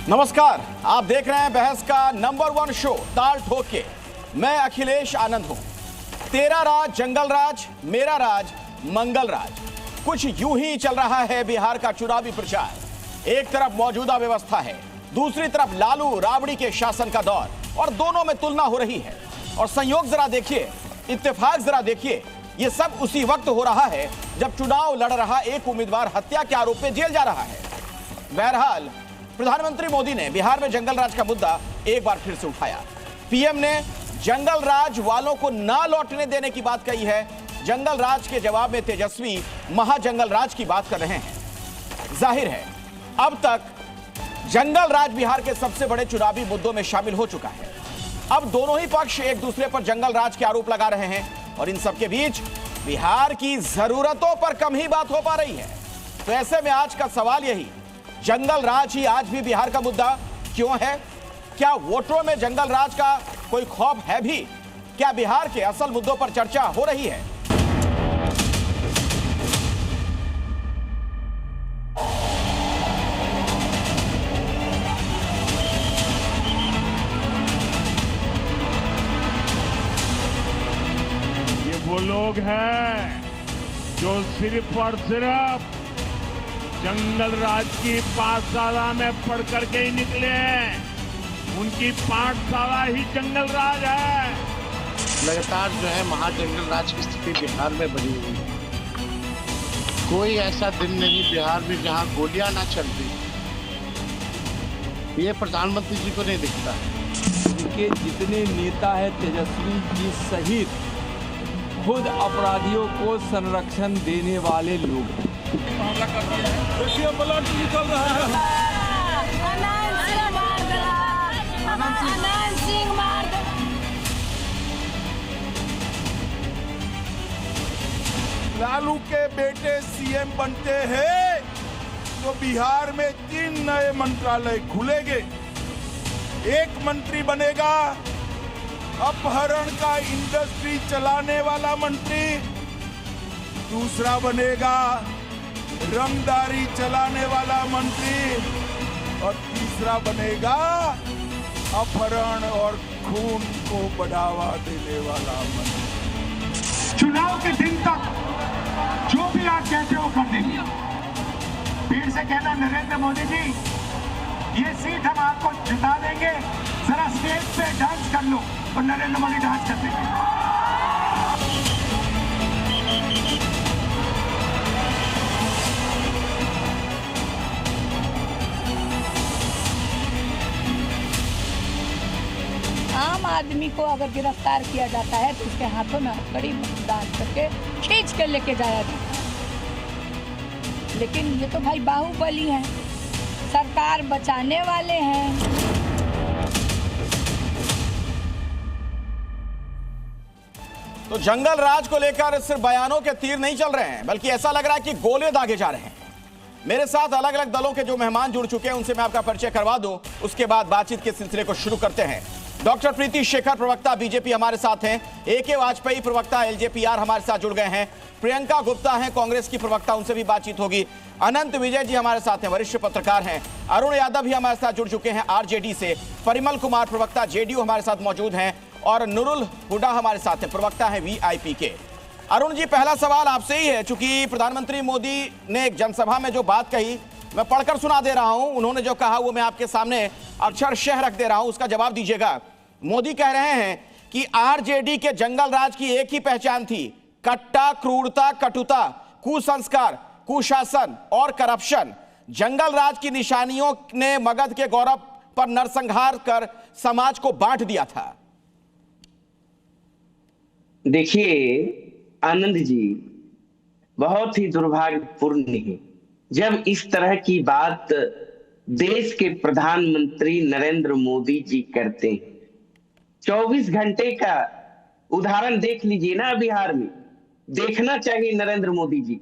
नमस्कार, आप देख रहे हैं बहस का नंबर 1 शो ताल ठोक के। मैं अखिलेश आनंद हूं। तेरा राज जंगल राज, मेरा राज मंगल राज। कुछ यूं ही चल रहा है बिहार का चुनावी प्रचार। एक तरफ मौजूदा व्यवस्था है, दूसरी तरफ लालू राबड़ी के शासन का दौर, और दोनों में तुलना हो रही है। और संयोग जरा देखिए, इत्तेफाक जरा देखिए, यह सब उसी वक्त हो रहा है जब चुनाव लड़ रहा एक उम्मीदवार हत्या के आरोप में जेल जा रहा है। बहरहाल, प्रधानमंत्री मोदी ने बिहार में जंगल राज का मुद्दा एक बार फिर से उठाया। पीएम ने जंगल राज वालों को ना लौटने देने की बात कही है। जंगल राज के जवाब में तेजस्वी महाजंगल राज की बात कर रहे हैं। जाहिर है, अब तक जंगल राज बिहार के सबसे बड़े चुनावी मुद्दों में शामिल हो चुका है। अब दोनों ही पक्ष एक दूसरे पर जंगल राज के आरोप लगा रहे हैं, और इन सबके बीच बिहार की जरूरतों पर कम ही बात हो पा रही है। तो ऐसे में आज का सवाल यही, जंगल राज ही आज भी बिहार का मुद्दा क्यों है? क्या वोटरों में जंगल राज का कोई खौफ है भी? क्या बिहार के असल मुद्दों पर चर्चा हो रही है? ये वो लोग हैं जो सिर्फ और सिर्फ जंगल राज की पाठशाला में पढ़ करके ही निकले हैं। उनकी पाठशाला ही जंगल राज है। लगातार जो है महाजंगल राज की स्थिति बिहार में बनी हुई है। कोई ऐसा दिन नहीं बिहार में जहां गोलियां ना चल रही, ये प्रधानमंत्री जी को नहीं दिखता है। उनके जितने नेता है तेजस्वी जी सहित खुद अपराधियों को संरक्षण देने वाले लोग देखिए ब्लड निकल रहा है। लालू के बेटे सीएम बनते हैं तो बिहार में 3 नए मंत्रालय खुलेंगे। एक मंत्री बनेगा अपहरण का इंडस्ट्री चलाने वाला मंत्री, दूसरा बनेगा रंगदारी चलाने वाला मंत्री, और तीसरा बनेगा अपहरण और खून को बढ़ावा देने वाला मंत्री। चुनाव के दिन तक जो भी आप कहते हो कर देंगे। फिर से कहना, नरेंद्र मोदी जी, ये सीट हम आपको जिता देंगे, जरा स्टेज पे डांस कर लो, और नरेंद्र मोदी डांस कर देंगे। आम आदमी को अगर गिरफ्तार किया जाता है तो उसके हाथों में हथकड़ी डाल करके खींच के लेके जाया जाता है। लेकिन ये तो भाई बाहुबली हैं, सरकार बचाने वाले हैं। तो जंगल राज को लेकर सिर्फ बयानों के तीर नहीं चल रहे हैं, बल्कि ऐसा लग रहा है कि गोले दागे जा रहे हैं। मेरे साथ अलग अलग दलों के जो मेहमान जुड़ चुके हैं उनसे मैं आपका परिचय करवा दूं, उसके बाद बातचीत के सिलसिले को शुरू करते हैं। डॉक्टर प्रीति शेखर, प्रवक्ता बीजेपी, हमारे साथ हैं। ए.के. वाजपेयी, प्रवक्ता एलजेपीआर, हमारे साथ जुड़ गए हैं। प्रियंका गुप्ता हैं, कांग्रेस की प्रवक्ता, उनसे भी बातचीत होगी। अनंत विजय जी हमारे साथ हैं, वरिष्ठ पत्रकार हैं। अरुण यादव भी हमारे साथ जुड़ चुके हैं आरजेडी से। परिमल कुमार, प्रवक्ता जेडीयू, हमारे साथ मौजूद हैं। और नुरुल हुडा हमारे साथ हैं, प्रवक्ता हैं वीआईपी के। अरुण जी, पहला सवाल आपसे ही है, चूंकि प्रधानमंत्री मोदी ने एक जनसभा में जो बात कही, मैं पढ़कर सुना दे रहा हूं। उन्होंने जो कहा वो मैं आपके सामने अक्षरशः रख दे रहा हूं, उसका जवाब दीजिएगा। मोदी कह रहे हैं कि आरजेडी के जंगल राज की एक ही पहचान थी, कट्टा, क्रूरता, कटुता, कुसंस्कार, कुशासन और करप्शन। जंगल राज की निशानियों ने मगध के गौरव पर नरसंहार कर समाज को बांट दिया था। देखिए आनंद जी, बहुत ही दुर्भाग्यपूर्ण है जब इस तरह की बात देश के प्रधानमंत्री नरेंद्र मोदी जी करते हैं। 24 घंटे का उदाहरण देख लीजिए ना बिहार में। देखना चाहिए नरेंद्र मोदी जी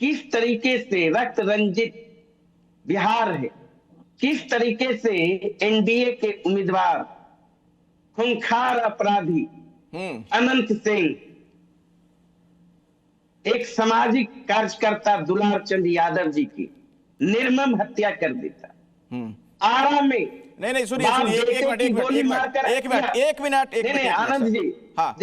किस तरीके से रक्त रंजित बिहार है, किस तरीके से एनडीए के उम्मीदवार खूंखार अपराधी अनंत सिंह, एक सामाजिक कार्यकर्ता दुलार चंद यादव जी की निर्मम हत्या कर देता। आरा में नहीं सुनिए एक मिनट आनंद जी। हाँ,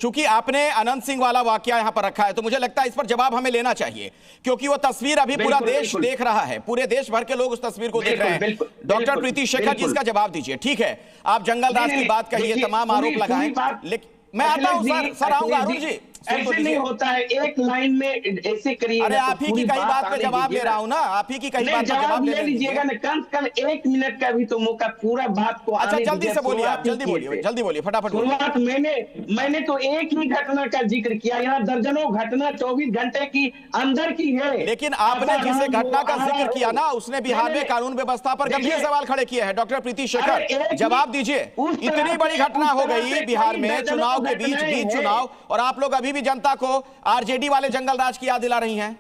चूंकि आपने अनंत सिंह वाला वाकया यहाँ पर रखा है तो मुझे लगता है इस पर जवाब हमें लेना चाहिए, क्योंकि वो तस्वीर अभी पूरा देश देख रहा है, पूरे देश भर के लोग उस तस्वीर को देख रहे हैं। डॉक्टर प्रीति शेखर जी इसका जवाब दीजिए। ठीक है, आप जंगल राज की बात कहिए, तमाम आरोप लगाएं, लेकिन मैं आता हूं सर आऊंगा अरुण जी। ऐसे नहीं होता है, एक लाइन में ऐसे करिए। अरे आप ही की कई बात पे जवाब ले रहा हूं ना, आप ही की कई बात पे जवाब ले लीजिएगा ना। कम से कम 1 मिनट का भी तो मौका, पूरा बात को। अच्छा जल्दी से बोलिए, आप जल्दी बोलिए फटाफट। शुरुआत मैंने तो एक ही घटना का जिक्र किया, यहाँ दर्जनों घटना 24 घंटे की अंदर की है। लेकिन आपने जिसे घटना का जिक्र किया ना, उसने बिहार में कानून व्यवस्था पर गंभीर सवाल खड़े किए हैं। डॉक्टर प्रीति शेखर जवाब दीजिए। इतनी बड़ी घटना हो गई बिहार में, चुनाव के बीच चुनाव, और आप लोग अभी भी जनता को आरजेडी वाले जंगल राज की याद दिला रही हैं।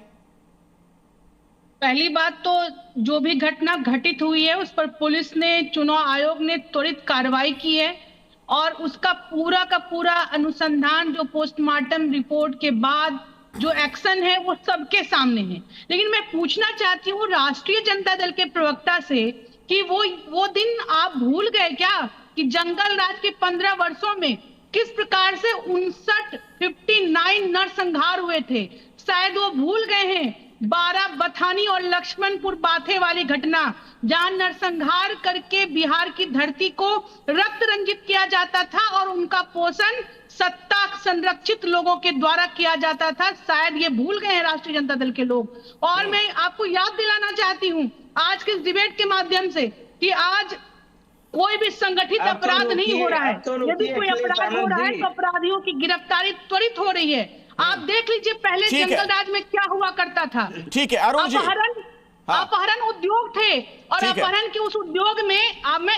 पहली बात तो जो भी घटना घटित हुई है उस पर पुलिस ने, चुनाव आयोग ने त्वरित कार्रवाई की है और उसका पूरा का पूरा अनुसंधान जो पोस्टमार्टम रिपोर्ट के बाद जो एक्शन है वो सबके सामने है। लेकिन मैं पूछना चाहती हूँ राष्ट्रीय जनता दल के प्रवक्ता से कि वो दिन आप भूल गए क्या कि जंगल राज के 15 वर्षों में किस प्रकार से 59 नरसंहार हुए थे। शायद वो भूल गए हैं 12 बथानी और लक्ष्मणपुर बाथे वाली घटना, जहां नरसंहार करके बिहार की धरती को रक्त रंजित किया जाता था और उनका पोषण सत्ता संरक्षित लोगों के द्वारा किया जाता था। शायद ये भूल गए हैं राष्ट्रीय जनता दल के लोग। और मैं आपको याद दिलाना चाहती हूँ आज के इस डिबेट के माध्यम से कि आज कोई भी संगठित अपराध नहीं हो रहा है। यदि कोई अपराध हो रहा है तो अपराधियों की गिरफ्तारी त्वरित हो रही है। आप देख लीजिए पहले जंगल राज में क्या हुआ करता था। ठीक है अरुण जी, अपहरण उद्योग थे और अपहरण के उस उद्योग में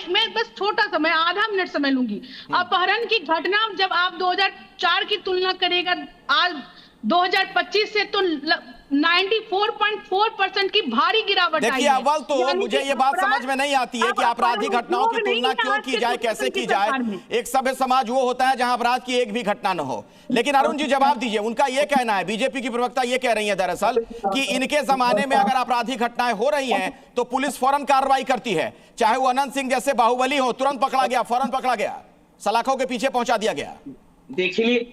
मैं बस छोटा सा, मैं आधा मिनट समय लूंगी। अपहरण की घटना जब आप 2004 की तुलना करेगा आज 2025 से तो 94.4% की भारी गिरावट आई है। देखिए अव्वल तो मुझे ये बात समझ में नहीं आती है कि आपराधिक घटनाओं की तुलना क्यों की जाए, कैसे की जाए। एक सभ्य समाज वो होता है जहां अपराध की एक भी घटना न हो। लेकिन अरुण जी जवाब दीजिए, उनका ये कहना है, बीजेपी की प्रवक्ता ये कह रही है दरअसल कि इनके जमाने में अगर आपराधिक घटनाएं हो रही हैं तो पुलिस फौरन कार्रवाई करती है, चाहे वो अनंत सिंह जैसे बाहुबली हो, तुरंत पकड़ा गया, फौरन पकड़ा गया, सलाखों के पीछे पहुंचा दिया गया। देखिए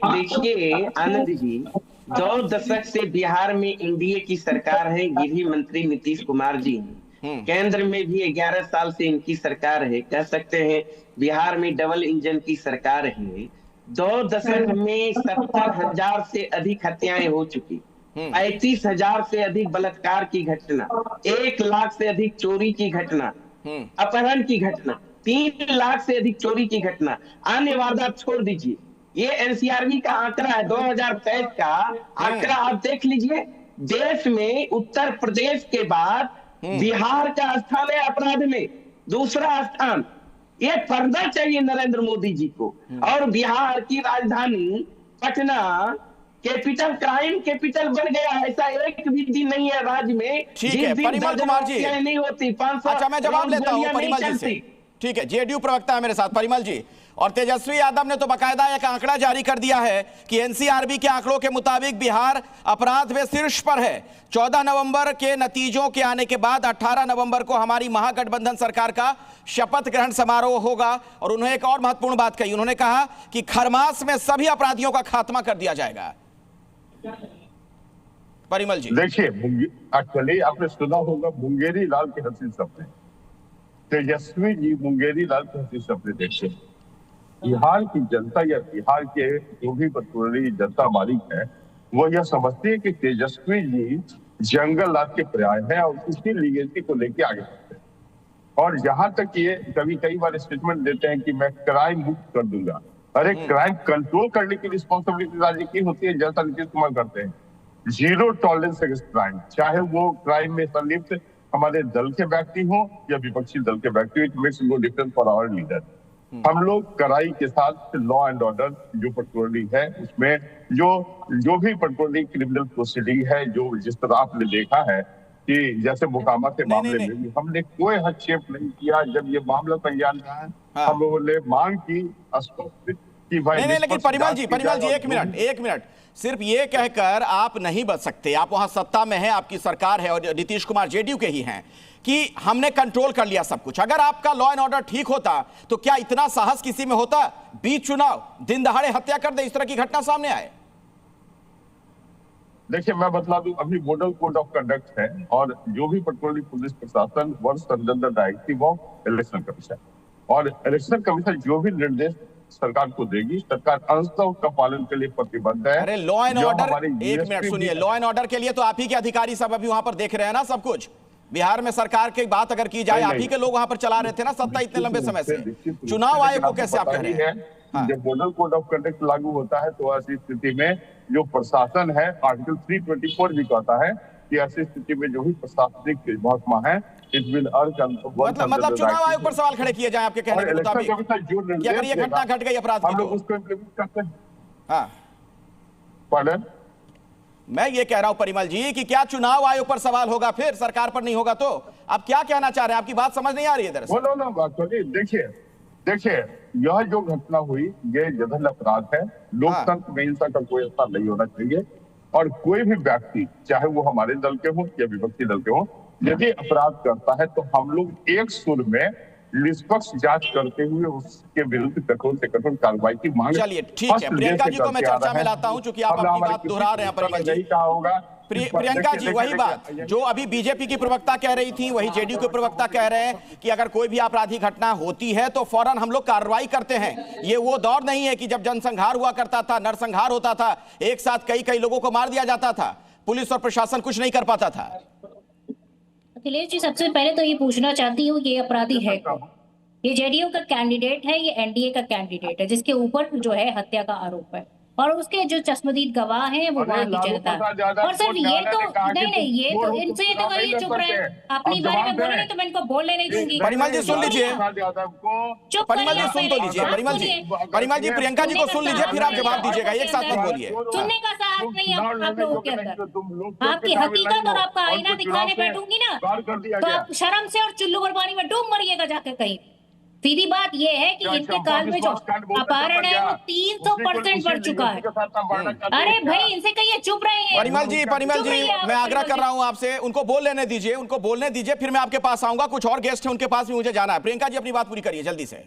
आनंद जी, 2 दशक से बिहार में एनडीए की सरकार है, गृह मंत्री नीतीश कुमार जी हैं। केंद्र में भी 11 साल से इनकी सरकार है। कह सकते हैं बिहार में डबल इंजन की सरकार है। 2 दशक में 70,000 से अधिक हत्याएं हो चुकी, 35,000 से अधिक बलात्कार की घटना, 1 लाख से अधिक चोरी की घटना, अपहरण की घटना, 3 लाख से अधिक चोरी की घटना। अन्य वारदात छोड़ दीजिए, ये एनसीआरबी का आंकड़ा है 2023 का आंकड़ा, आप देख लीजिए। देश में उत्तर प्रदेश के बाद बिहार का स्थान है अपराध में, दूसरा स्थान। ये पर्दा चाहिए नरेंद्र मोदी जी को। और बिहार की राजधानी पटना कैपिटल, क्राइम कैपिटल बन गया। ऐसा एक भी दिन नहीं है राज्य में ठीक है परिमल कुमार जी नहीं होती। 500 अच्छा मैं जवाब लेता हूं परिमल जी से। ठीक है, जेडीयू प्रवक्ता है मेरे साथ परिमल जी। और तेजस्वी यादव ने तो बाकायदा एक आंकड़ा जारी कर दिया है कि एनसीआरबी के आंकड़ों के मुताबिक बिहार अपराध में शीर्ष पर है। 14 नवंबर के नतीजों के आने के बाद 18 नवंबर को हमारी महागठबंधन सरकार का शपथ ग्रहण समारोह होगा। और उन्होंने एक और महत्वपूर्ण बात कही, उन्होंने कहा कि खरमास में सभी अपराधियों का खात्मा कर दिया जाएगा। परिमल जी देखिए, एक्चुअली आपने सुना होगा मुंगेरी लाल के हंसी सपने, तेजस्वी जी मुंगेरी लाल के हंसी सपने देखते हैं। बिहार की जनता या बिहार के जो भी पेट्रोलियम जनता मालिक है वो यह समझती है कि तेजस्वी जी जंगल राज के पर्याय है और उसी लीगेसी को लेके आगे बढ़ते हैं। और जहां तक ये कई बार स्टेटमेंट देते हैं कि मैं क्राइम मुक्त कर दूंगा, अरे क्राइम कंट्रोल करने की रिस्पॉन्सिबिलिटी राज्य की होती है, जैसा नीतीश कुमार करते हैं। 0 टॉलरेंस अगेंस्ट क्राइम, चाहे वो क्राइम में संलिप्त हमारे दल के व्यक्ति हो या विपक्षी दल के व्यक्ति, it makes no difference for our leader. हम लोग कड़ाई के साथ लॉ एंड ऑर्डर जो पेट्रोलिंग है उसमें जो भी पेट्रोलिंग क्रिमिनल प्रोसीडिंग है, जो जिस तरह आपने देखा है कि जैसे मोकामा के मामले में भी हमने कोई हस्तक्षेप नहीं किया। जब ये मामला संज्ञान में आया हम लोगों ने मांग की कि भाई नहीं, लेकिन परिमल जी एक मिनट सिर्फ ये कहकर आप नहीं बच सकते। आप वहां सत्ता में हैं, आपकी सरकार है और नीतीश कुमार जेडीयू के ही हैं, कि हमने कंट्रोल कर लिया सब कुछ। अगर आपका लॉ एंड ऑर्डर ठीक होता तो क्या इतना साहस किसी में होता बीच चुनाव दिन दहाड़े हत्या कर दे, इस तरह की घटना सामने आए? देखिए, मैं बता दूं, अभी मॉडल कोड ऑफ कंडक्ट है और जो भी पेट्रोलिंग पुलिस प्रशासन work under the directive of election commission, और इलेक्शन कमीशन जो भी निर्देश सरकार को देगी, सरकार अंशतः उसका पालन के लिए प्रतिबद्ध है। अरे लॉ एंड ऑर्डर, एक मिनट सुनिए, लॉ एंड ऑर्डर के लिए तो आप ही के अधिकारी सब अभी वहां पर देख रहे हैं ना सब कुछ। बिहार में सरकार की बात अगर की जाए, आप ही के लोग वहां पर चला रहे थे ना सत्ता इतने लंबे समय से। चुनाव आयोग को कैसे आप कह रहे हैं? जब मॉडल कोड ऑफ कंडक्ट लागू होता है तो ऐसी स्थिति में जो प्रशासन है, आर्टिकल 324 भी कहता है कि ऐसी स्थिति में जो भी प्रशासनिक महकमा है, मतलब चुनाव आयोग पर सवाल खड़े किए जाए आपके कहने के मुताबिक कि अगर ये घटना घट गई अपराध की, हम लोग उसको इम्प्लीमेंट करते हैं। हाँ, पढ़ें। मैं ये कह रहा हूं परिमल जी कि क्या चुनाव आयोग पर सवाल होगा, फिर सरकार पर नहीं होगा? तो आप क्या कहना चाह रहे हैं? आपकी बात समझ नहीं आ रही है दरअसल। देखिए, यह जो घटना हुई ये जघन्य अपराध है। लोकतंत्र में हिंसा का कोई असर नहीं होना चाहिए, और कोई भी व्यक्ति, चाहे वो हमारे दल के हो या विपक्षी दल के हो, यदि अपराध करता है तो हम लोग एक सुर में निष्पक्ष जांच करते हुए उसके विरुद्ध कठोर से कठोर कार्रवाई की मांग। चलिए ठीक है, प्रियंका जी को मैं चर्चा में लाता हूं, चूंकि आप अपनी बात दोहरा रहे हैं परिमल जी। कहा होगा प्रियंका जी, वही बात जो अभी बीजेपी की प्रवक्ता कह रही थी, वही जेडीयू के प्रवक्ता कह रहे हैं कि अगर कोई भी आपराधिक घटना होती है तो फौरन हम लोग कार्रवाई करते हैं। ये वो दौर नहीं है कि जब जनसंहार हुआ करता था, नरसंहार होता था, एक साथ कई लोगों को मार दिया जाता था, पुलिस और प्रशासन कुछ नहीं कर पाता था। अखिलेश जी, सबसे पहले तो ये पूछना चाहती हूँ, ये अपराधी है कौन? ये जेडीयू का कैंडिडेट है, ये एनडीए का कैंडिडेट है, जिसके ऊपर जो है हत्या का आरोप है, और उसके जो चश्मदीद गवाह हैं वो वहां की जनता है। और सिर्फ ये तो नहीं, ये तो इनसे तो कहिए चुप रहे, अपनी बारे में बोले नहीं तो मैं इनको बोलने नहीं दूंगी। परिमल जी सुन लीजिए, परिमल जी सुन तो लीजिए, परिमल जी प्रियंका जी को सुन लीजिए, फिर आप जवाब दीजिएगा, एक साथ मत बोलिए। सुनने का साहस नहीं है आप लोगों के अंदर। आपकी हकीकत और आपका आईना दिखाने बैठूंगी ना तो आप शर्म से और चुल्लू और पानी में डूब मरिएगा जाके कहीं। सीधी बात यह है कि इनके काल में जो अपहरण है वो 300% बढ़ चुका है। अरे भाई, इनसे कहिए चुप रहे। परिमल जी मैं आग्रह कर रहा हूं आपसे, उनको बोल लेने दीजिए, फिर मैं आपके पास आऊंगा। कुछ और गेस्ट हैं, उनके पास भी मुझे जाना है। प्रियंका जी अपनी बात पूरी करिए जल्दी से।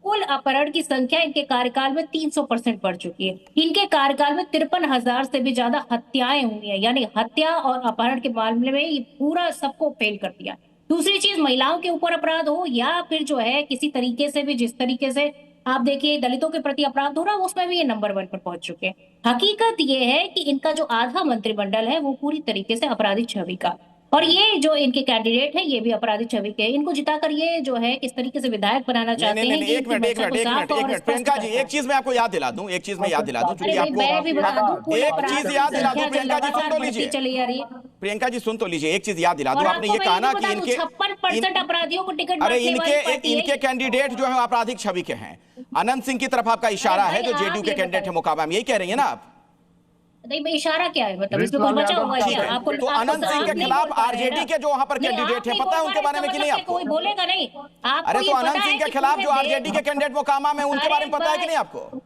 कुल अपहरण की संख्या इनके कार्यकाल में 300% बढ़ चुकी है। इनके कार्यकाल में 53,000 से भी ज्यादा हत्याएं हुई है, यानी हत्या और अपहरण के मामले में ये पूरा सबको फेल कर दिया। दूसरी चीज, महिलाओं के ऊपर अपराध हो या फिर जो है किसी तरीके से भी, जिस तरीके से आप देखिए दलितों के प्रति अपराध हो रहा है, उसमें भी ये नंबर 1 पर पहुंच चुके हैं। हकीकत ये है कि इनका जो आधा मंत्रिमंडल है वो पूरी तरीके से अपराधी छवि का, और ये जो इनके कैंडिडेट है ये भी अपराधी छवि के। इनको जिताकर ये जो है किस तरीके से विधायक बनाना चाहते हैं। एक मिनट प्रियंका जी, एक चीज मैं आपको याद दिला दूं, एक चीज मैं याद दिला दूं, क्योंकि आपको एक चीज याद दिला दूं। प्रियंका जी सुन तो लीजिए, प्रियंका जी सुन तो लीजिए, एक चीज याद दिला दूं। आपने ये कहा ना कि इनके 56% अपराधियों को टिकट, अरे इनके कैंडिडेट जो है आपराधिक छवि के हैं। अनंत सिंह की तरफ आपका इशारा है, जो जेडीयू के कैंडिडेट है मुकाबला में, यही कह रही है ना आप? नहीं, इशारा क्या है, मतलब इसमें कुछ बचा हुआ है आपको? तो अनंत सिंह के खिलाफ आरजेडी के जो वहां पर कैंडिडेट है, पता है उनके बारे में कि नहीं आपको? कोई बोलेगा नहीं। अरे तो अनंत सिंह के खिलाफ जो आरजेडी के कैंडिडेट मोकामा में, उनके बारे में पता है कि नहीं आपको?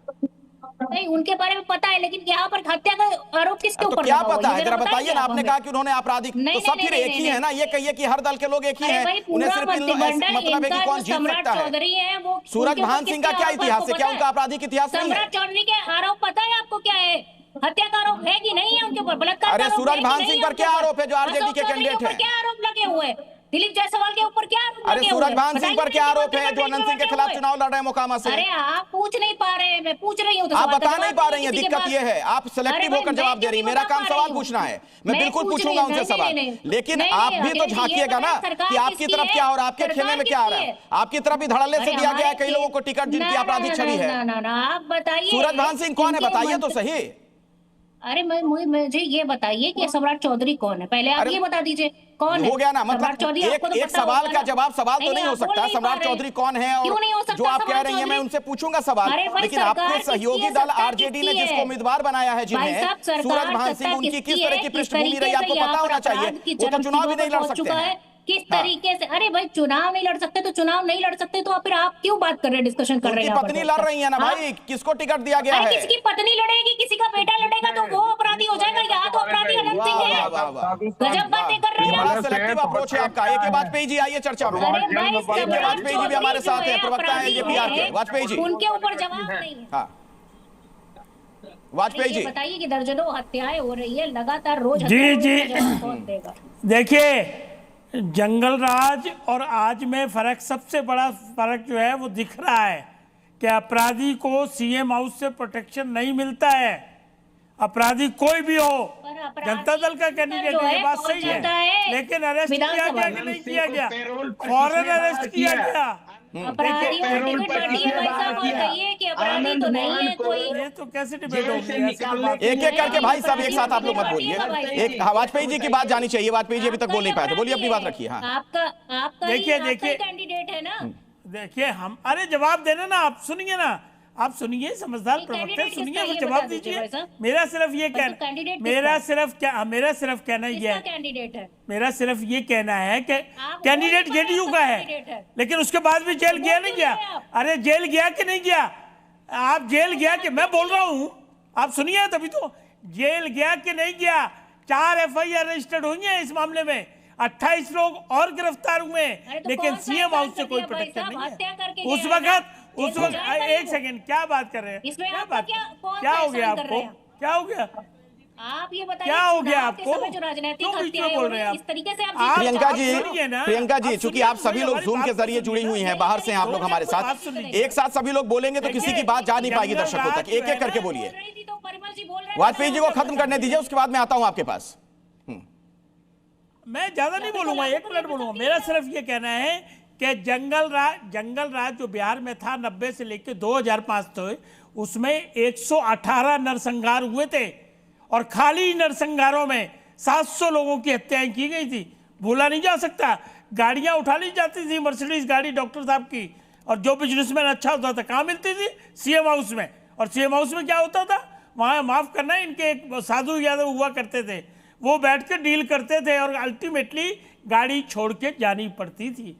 नहीं, उनके बारे में पता है, लेकिन यहाँ पर हत्या का आरोप किसके ऊपर? तो क्या पता है, जरा बताइए ना। आपने कहा कि उन्होंने आपराधिक, तो सब फिर एक ही है ना? ये कहिए कि हर दल के लोग एक ही हैं, उन्हें सिर्फ मतलब है कि कौन जीत सकता है। सूरज भान सिंह का क्या इतिहास है? क्या उनका आपराधिक इतिहास नहीं है? सम्राट चौधरी के आरोप पता है आपको क्या है? हत्या का आरोप है कि नहीं है उनके ऊपर? बलात्कार। अरे सूरज भान सिंह पर क्या आरोप है जो आरजेडी के कैंडिडेट है? क्या आरोप लगे हुए? दिलीप जायसवाल के ऊपर क्या आरोप? अरे सूरज भान सिंह पर क्या आरोप है जो अनंत सिंह के खिलाफ चुनाव लड़ रहे हैं मोकामा से? अरे आप पूछ नहीं पा रहे हैं, मैं पूछ रही हूँ। आप बता नहीं पा रही हैं, दिक्कत ये है आप सिलेक्टिव होकर जवाब दे रही हैं। मेरा काम सवाल पूछना है, मैं बिल्कुल पूछूंगा उनसे सवाल, लेकिन आप भी तो झांकिएगा ना कि आपकी तरफ क्या और आपके खेमे में क्या आ रहा है। आपकी तरफ भी धड़ल्ले से दिया गया है कई लोगों को टिकट जिनकी आपराधिक छवि है। आप बताइए सूरज भान सिंह कौन है, बताइए तो सही। अरे मुझे ये बताइए कि सम्राट चौधरी कौन है, पहले आप ये बता दीजिए कौन है। हो गया ना, मतलब एक सवाल का जवाब सवाल तो नहीं हो सकता। सम्राट चौधरी कौन है और जो आप कह रही हैं मैं उनसे पूछूंगा सवाल, लेकिन आपके सहयोगी दल आरजेडी ने जिसको उम्मीदवार बनाया है, जिन्हें सूरज भान सिंह, उनकी किस तरह की पृष्ठभूमि रही आपको पता होना चाहिए। वो तो चुनाव भी नहीं लड़ सकते हैं। किस तरीके से, अरे भाई चुनाव नहीं लड़ सकते तो चुनाव नहीं लड़ सकते, तो फिर आप क्यों बात कर रहे हैं, डिस्कशन कर रहे हैं? पत्नी लड़ रही है ना भाई, किसको टिकट दिया गया है? किसी की पत्नी लड़ेगी, किसी का बेटा लड़ेगा तो वो अपराधी हो जाएगा, यहाँ तो अपराधी अनंत सिंह है। गजब बातें कर रहे हैं। बड़ा सिलेक्टिव अप्रोच है आपका। AK वाजपेयी जी आइए चर्चा में। AK वाजपेयी जी भी हमारे साथ हैं, प्रवक्ता हैं APR के। वाजपेयी जी, उनके ऊपर जवाब नहीं है। हाँ वाजपेयी जी बताइए कि दर्जनों हत्याएं हो रही है लगातार, रोज जी देखिए, जंगल राज और आज में फर्क, सबसे बड़ा फर्क जो है वो दिख रहा है कि अपराधी को सीएम हाउस से प्रोटेक्शन नहीं मिलता है। अपराधी कोई भी हो, जनता दल का कैंडिडेट है, ये बात सही है, लेकिन अरेस्ट किया गया कि नहीं किया गया? फौरन अरेस्ट किया गया। अपराधियों को टिकट बांटी है भाई साहब, और कहिए कि अपराधी तो नहीं है कोई। ये तो कैसे डिबेट होगी? एक एक करके भाई साहब, एक साथ आप लोग मत बोलिए। एक वाजपेयी जी की बात जानी चाहिए। वाजपेयी जी अभी तक बोल नहीं पाए थे, बोलिए अपनी बात रखिए। हाँ आपका देखिए कैंडिडेट है ना, देखिए हम, अरे जवाब देना ना, आप सुनिए ना, आप सुनिए, समझदार प्रवक्ता सुनिए, वो जवाब दीजिए। मेरा सिर्फ ये कहना, मेरा सिर्फ कहना ये है, मेरा सिर्फ ये कहना है कि कैंडिडेट जेडीयू का है, लेकिन उसके बाद भी जेल गया नहीं गया? अरे जेल गया कि नहीं गया? आप जेल गया कि, मैं बोल रहा हूँ, आप सुनिए तभी तो, जेल गया कि नहीं गया? 4 FIR रजिस्टर्ड हुई है इस मामले में, 28 लोग और गिरफ्तार हुए, लेकिन सीएम हाउस से कोई प्रोटेक्शन नहीं है। उस वक्त एक सेकंड, क्या बात कर रहे हैं? क्या बात, क्या हो गया आपको? क्या हो गया? आप ये बताइए, क्या हो गया आपको? जो राजनीतिक हत्याएं बोल रहे हैं इस तरीके से आप प्रियंका जी, चूंकि आप सभी लोग जूम के जरिए जुड़ी हुई हैं, बाहर से आप लोग हमारे साथ, एक साथ सभी लोग बोलेंगे तो किसी की बात जा नहीं पाएगी दर्शकों तक। एक एक करके बोलिए। वाजपेयी जी को खत्म करने दीजिए, उसके बाद मैं आता हूं आपके पास। मैं ज्यादा नहीं बोलूंगा, 1 मिनट बोलूंगा। मेरा सिर्फ ये कहना है कि जंगल राज जो बिहार में था 90 से लेकर 2005 तक, उसमें 118 नरसंहार हुए थे, और खाली नरसंहारों में 700 लोगों की हत्याएं की गई थी। भूला नहीं जा सकता। गाड़ियां उठा ली जाती थी, मर्सिडीज गाड़ी डॉक्टर साहब की, और जो बिजनेसमैन अच्छा होता था कहाँ मिलती थी? सीएम हाउस में। और सीएम हाउस में क्या होता था? वहाँ माफ करना, इनके एक साधु यादव हुआ करते थे, वो बैठ के डील करते थे, और अल्टीमेटली गाड़ी छोड़ के जानी पड़ती थी।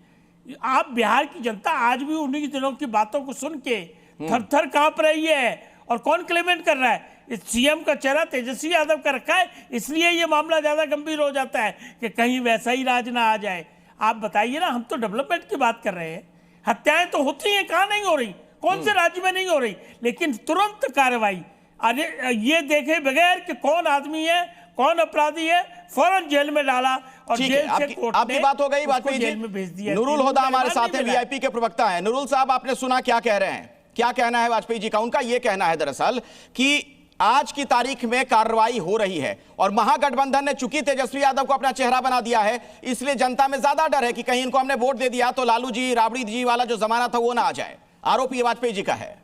आप बिहार की जनता आज भी उन्हीं दिनों की बातों को सुन के थर-थर कांप रही है। और कौन क्लेमेंट कर रहा है? इस सीएम का चेहरा तेजस्वी यादव का रखा है, इसलिए ये मामला ज्यादा गंभीर हो जाता है कि कहीं वैसा ही राज ना आ जाए। आप बताइए ना, हम तो डेवलपमेंट की बात कर रहे हैं, हत्याएं तो होती हैं, कहाँ नहीं हो रही? कौन से राज्य में नहीं हो रही? लेकिन तुरंत कार्रवाई, अरे ये देखे बगैर कि कौन आदमी है, कौन अपराधी है, फौरन जेल में डाला, और जेल से कोर्ट ने आपकी बात हो गई वाजपेयी जी। में भेज दिया। नूरुल हुदा हमारे साथ हैं, वीआईपी के प्रवक्ता हैं। नूरुल साहब, आपने सुना क्या कह रहे हैं? क्या कहना है वाजपेयी जी का? उनका यह कहना है दरअसल कि आज की तारीख में कार्रवाई हो रही है, और महागठबंधन ने चूंकि तेजस्वी यादव को अपना चेहरा बना दिया है, इसलिए जनता में ज्यादा डर है कि कहीं इनको हमने वोट दे दिया तो लालू जी, राबड़ी जी वाला जो जमाना था वो ना आ जाए। आरोप ये वाजपेयी जी का है।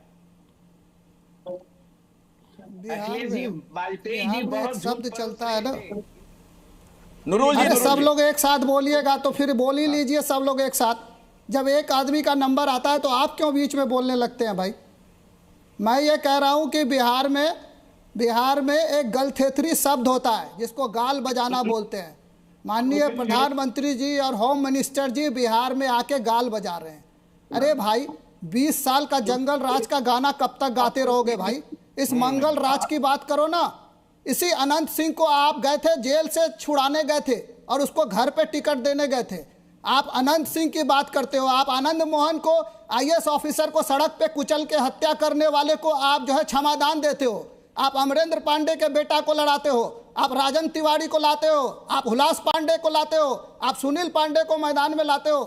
शब्द चलता है ना, नूरुल जी, सब लोग एक साथ बोलिएगा तो फिर बोल ही लीजिए सब लोग एक साथ। जब एक आदमी का नंबर आता है तो आप क्यों बीच में बोलने लगते हैं भाई? मैं ये कह रहा हूं कि बिहार में एक गलथेथरी शब्द होता है जिसको गाल बजाना बोलते हैं। माननीय प्रधानमंत्री जी और होम मिनिस्टर जी बिहार में आके गाल बजा रहे हैं। अरे भाई, 20 साल का जंगल राज का गाना कब तक गाते रहोगे भाई? इस मंगल राज की बात करो ना। इसी अनंत सिंह को आप गए थे, जेल से छुड़ाने गए थे और उसको घर पे टिकट देने गए थे। आप अनंत सिंह की बात करते हो। आप आनंद मोहन को, IAS ऑफिसर को सड़क पे कुचल के हत्या करने वाले को आप जो है क्षमादान देते हो। आप अमरेंद्र पांडे के बेटा को लड़ाते हो, आप राजन तिवारी को लाते हो, आप हुलास पांडे को लाते हो, आप सुनील पांडे को मैदान में लाते हो,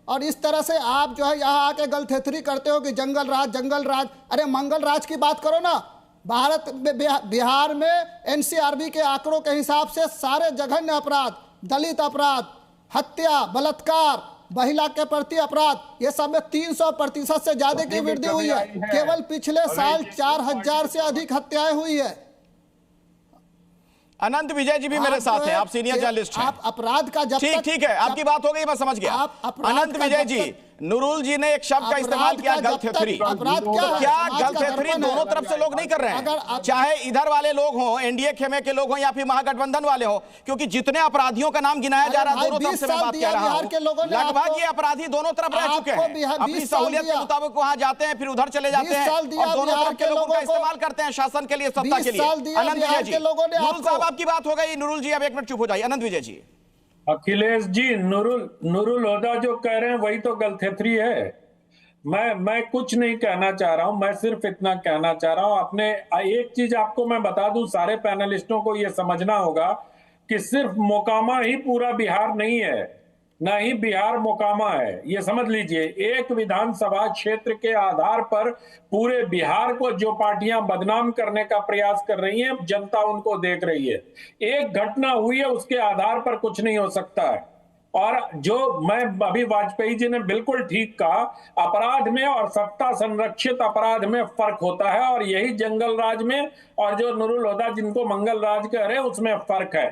और इस तरह से आप जो है यहाँ आके गलथेथरी करते हो कि जंगल राज। अरे मंगल राज की बात करो ना। भारत में, बिहार में NCRB के आंकड़ों के हिसाब से सारे जघन्य अपराध, दलित अपराध, हत्या, बलात्कार, महिला के प्रति अपराध, ये सब में 300% से ज्यादा की वृद्धि हुई है। केवल पिछले साल 4000 से अधिक हत्याएं हुई है। अनंत विजय जी भी मेरे साथ हैं, आप सीनियर जर्नलिस्ट हैं। आप अपराध का जब ठीक है, आपकी बात हो गई, मैं समझ गया। अनंत विजय जी, नूरुल जी ने एक शब्द का इस्तेमाल किया, गलथेथरी। क्या गलथेथरी दोनों तरफ से लोग नहीं कर रहे हैं, चाहे इधर वाले लोग हों, एनडीए खेमे के लोग हों या फिर महागठबंधन वाले हों, क्योंकि जितने अपराधियों का नाम गिनाया जा रहा है दोनों तरफ से मैं बात कर रहा हूं, लगभग ये अपराधी दोनों तरफ रह चुके हैं, अपनी सहूलियत के मुताबिक वहां जाते हैं, फिर उधर चले जाते हैं और दोनों तरफ के लोगों का इस्तेमाल करते हैं शासन के लिए, सत्ता के लिए। अनंत विजय जी, नूरुल साहब आपकी बात हो गई। नूरुल जी अब एक मिनट चुप हो जाइए। अनंत विजय जी। अखिलेश जी, नूरुल हुदा जो कह रहे हैं वही तो गलथेथरी है। मैं कुछ नहीं कहना चाह रहा हूं, मैं सिर्फ इतना कहना चाह रहा हूं। अपने एक चीज आपको मैं बता दूं, सारे पैनलिस्टों को यह समझना होगा कि सिर्फ मोकामा ही पूरा बिहार नहीं है, ना ही बिहार मोकामा है। ये समझ लीजिए, एक विधानसभा क्षेत्र के आधार पर पूरे बिहार को जो पार्टियां बदनाम करने का प्रयास कर रही हैं, जनता उनको देख रही है। एक घटना हुई है, उसके आधार पर कुछ नहीं हो सकता है। और जो मैं अभी वाजपेयी जी ने बिल्कुल ठीक कहा, अपराध में और सत्ता संरक्षित अपराध में फर्क होता है, और यही जंगल राज में और जो नूरुल हुदा जिनको मंगल राज कह रहे हैं उसमें फर्क है।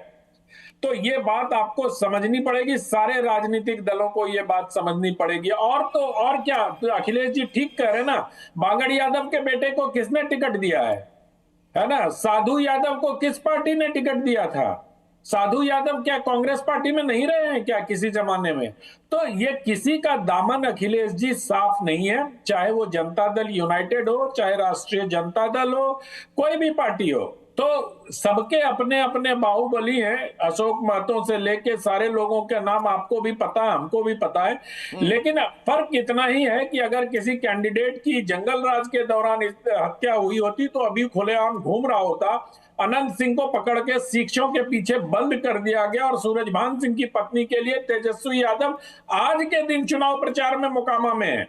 तो ये बात आपको समझनी पड़ेगी, सारे राजनीतिक दलों को ये बात समझनी पड़ेगी। और तो और क्या, तो अखिलेश जी ठीक कह रहे हैं ना, बांगड़ यादव के बेटे को किसने टिकट दिया है ना? साधु यादव को किस पार्टी ने टिकट दिया था? साधु यादव क्या कांग्रेस पार्टी में नहीं रहे हैं क्या किसी जमाने में? तो ये किसी का दामन अखिलेश जी साफ नहीं है, चाहे वो जनता दल यूनाइटेड हो, चाहे राष्ट्रीय जनता दल हो, कोई भी पार्टी हो, तो सबके अपने अपने बाहुबली हैं। अशोक महतो से लेके सारे लोगों के नाम आपको भी पता है, हमको भी पता है। लेकिन फर्क इतना ही है कि अगर किसी कैंडिडेट की जंगल राज के दौरान हत्या हुई होती तो अभी खुलेआम घूम रहा होता। अनंत सिंह को पकड़ के शिक्षों के पीछे बंद कर दिया गया, और सूरजभान सिंह की पत्नी के लिए तेजस्वी यादव आज के दिन चुनाव प्रचार में मोकामा में है।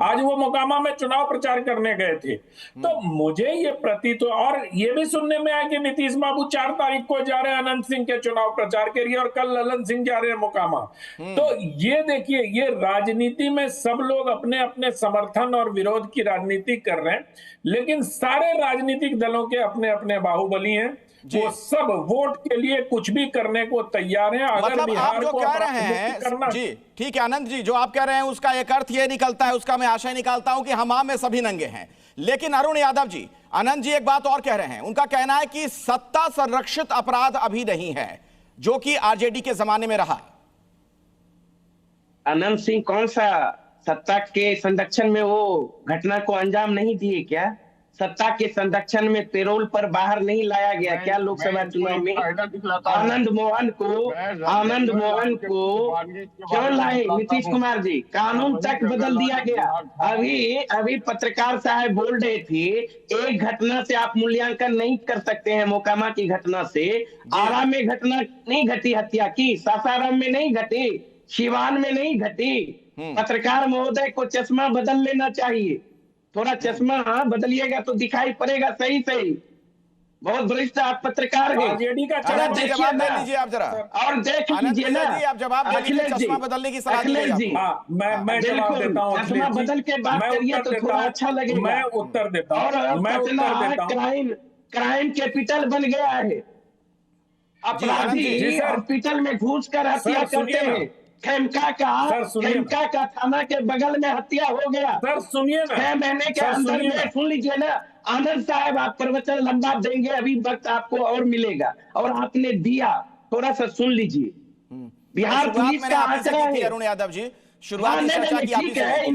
आज वो मोकामा में चुनाव प्रचार करने गए थे। तो मुझे ये प्रतीत, और ये भी सुनने में आया कि नीतीश बाबू 4 तारीख को जा रहे हैं अनंत सिंह के चुनाव प्रचार के लिए, और कल ललन सिंह जा रहे हैं मोकामा। तो ये देखिए, ये राजनीति में सब लोग अपने अपने समर्थन और विरोध की राजनीति कर रहे हैं, लेकिन सारे राजनीतिक दलों के अपने अपने बाहुबली हैं। वो सब वोट के लिए कुछ भी करने को तैयार हैं। अगर मतलब बिहार आप जो को कह रहे हैं जी, ठीक है आनंद जी, जो आप कह रहे हैं उसका एक अर्थ ये निकलता है, उसका मैं आशय निकालता हूं कि हमाम में सभी नंगे हैं। लेकिन अरुण यादव जी, आनंद जी एक बात और कह रहे हैं, उनका कहना है कि सत्ता संरक्षित अपराध अभी नहीं है, जो कि आरजेडी के जमाने में रहा। अनंत सिंह कौन सा सत्ता के संरक्षण में वो घटना को अंजाम नहीं दिए क्या? सत्ता के संरक्षण में पेरोल पर बाहर नहीं लाया गया क्या लोकसभा चुनाव में? आनंद मोहन को क्यों लाए नीतीश कुमार जी? कानून तक बदल दिया गया। अभी पत्रकार साहब बोल रहे थे, एक घटना से आप मूल्यांकन नहीं कर सकते हैं। मोकामा की घटना से आरा में घटना नहीं घटी, हत्या की सासाराम में नहीं घटी, सिवान में नहीं घटी। पत्रकार महोदय को चश्मा बदल लेना चाहिए, थोड़ा चश्मा बदलिएगा तो दिखाई पड़ेगा सही सही। बहुत वरिष्ठ आप पत्रकार हैं, आरजेडी का जवाब दे लीजिए आप जरा, और देख लीजिए ना आप जवाब दे लीजिए, चश्मा बदलने की सलाह अखिलेश जी। मैं जवाब देता हूं, चश्मा बदल के बात करिए तो थोड़ा अच्छा लगेगा। मैं उत्तर देता हूं, क्राइम कैपिटल बन गया है, अपराधी हॉस्पिटल में घुस कर हत्या करते हैं। खेमका का थाना के बगल में हत्या हो गया। सर सुनिए ना, 6 महीने के अंदर में, सुन लीजिए ना आनंद साहब, आप प्रवचन लंबा देंगे, अभी वक्त आपको और मिलेगा, और आपने दिया, थोड़ा सा सुन लीजिए। बिहार पुलिस का आंकड़ा है अरुण यादव जी, ठीक है,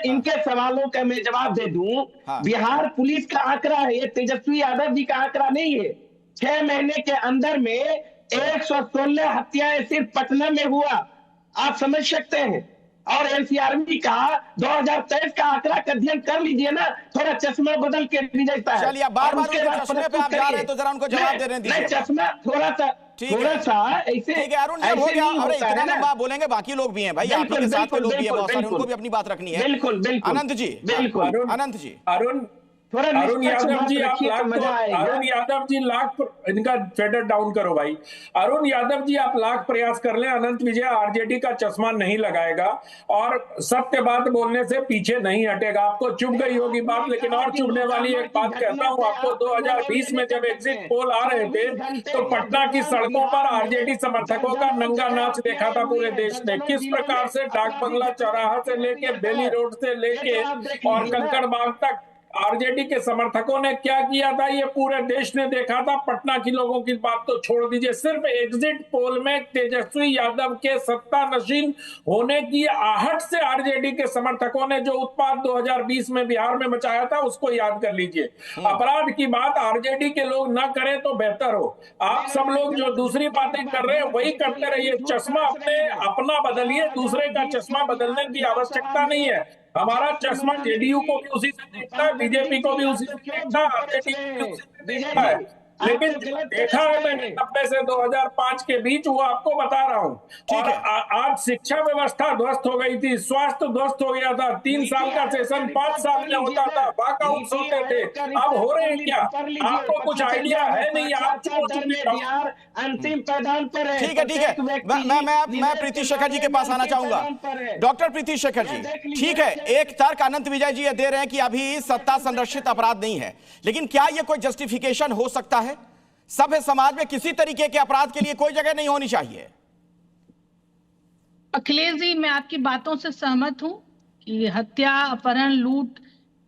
इनके सवालों का मैं जवाब दे दूं। बिहार पुलिस का आंकड़ा है, ये तेजस्वी यादव जी का आंकड़ा नहीं है। 6 महीने के अंदर में 116 हत्याएं सिर्फ पटना में हुआ, आप समझ सकते हैं। और एनसीआरबी का 2023 का आंकड़ा का अध्ययन कर लीजिए ना, थोड़ा चश्मा बदल के भी जाता है। चलिए, बार-बार चश्मे पे आप जा रहे हैं तो जरा उनको जवाब दे रहे हैं। चश्मा थोड़ा सा ऐसे, ठीक है अरुण जी, हो गया। अरे इतना लंबा बोलेंगे, बाकी लोग भी हैं भाई, आपके साथ के लोग भी हैं बहुत सारे, उनको भी अपनी बात रखनी है। बिल्कुल अनंत जी, बिल्कुल अनंत जी, अरुण अरुण यादव जी आप अरुण यादव जी लाख इनका फेडर डाउन करो भाई। अरुण यादव जी आप लाख प्रयास कर लें, अनंत विजय आरजेडी का चश्मा नहीं लगाएगा और सत्य बात बोलने से पीछे नहीं हटेगा। आपको चुभ गई होगी बात, लेकिन और चुभने वाली एक बात कहता हूं आपको। 2020 में जब एग्जिट पोल आ रहे थे तो पटना की सड़कों पर आरजेडी समर्थकों का नंगा नाच देखा था पूरे देश ने। किस प्रकार से डाक बंगला चौराहा से लेके बेली रोड से लेके और कंकड़ बाग तक आरजेडी के समर्थकों ने क्या किया था, ये पूरे देश ने देखा था। पटना की लोगों की बात तो छोड़ दीजिए, सिर्फ एग्जिट पोल में तेजस्वी यादव के सत्ता नशीन होने की आहट से आरजेडी के समर्थकों ने जो उत्पात 2020 में बिहार में मचाया था उसको याद कर लीजिए। अपराध की बात आरजेडी के लोग ना करें तो बेहतर हो। आप सब लोग जो दूसरी बातें कर रहे हैं वही करते रहिए। चश्मा अपना बदलिए, दूसरे का चश्मा बदलने की आवश्यकता नहीं है। हमारा चश्मा जेडीयू को भी उसी से देखता है, बीजेपी को भी उसी से देखता है, आरजेडी को भी उसी से देखता है। लेकिन देखा है मैंने 90 से 2005 के बीच, वो आपको बता रहा हूं। और आज शिक्षा व्यवस्था ध्वस्त हो गई थी, स्वास्थ्य ध्वस्त हो गया था। 3 साल का सेशन 5 साल में होता था, वॉकआउट होते थे। अब हो रहे हैं क्या? आपको कुछ आइडिया है नहीं, आप अंतिम पैदान पर है। ठीक है मैं प्रीति शेखर जी के पास आना चाहूंगा। डॉक्टर प्रीति शेखर जी, ठीक है, एक तर्क अनंत विजय जी ये दे रहे हैं कि अभी सत्ता संरक्षित अपराध नहीं है, लेकिन क्या ये कोई जस्टिफिकेशन हो सकता है? सभ्य समाज में किसी तरीके के अपराध के लिए कोई जगह नहीं होनी चाहिए। अखिलेश जी, मैं आपकी बातों से सहमत हूं कि हत्या, अपहरण, लूट,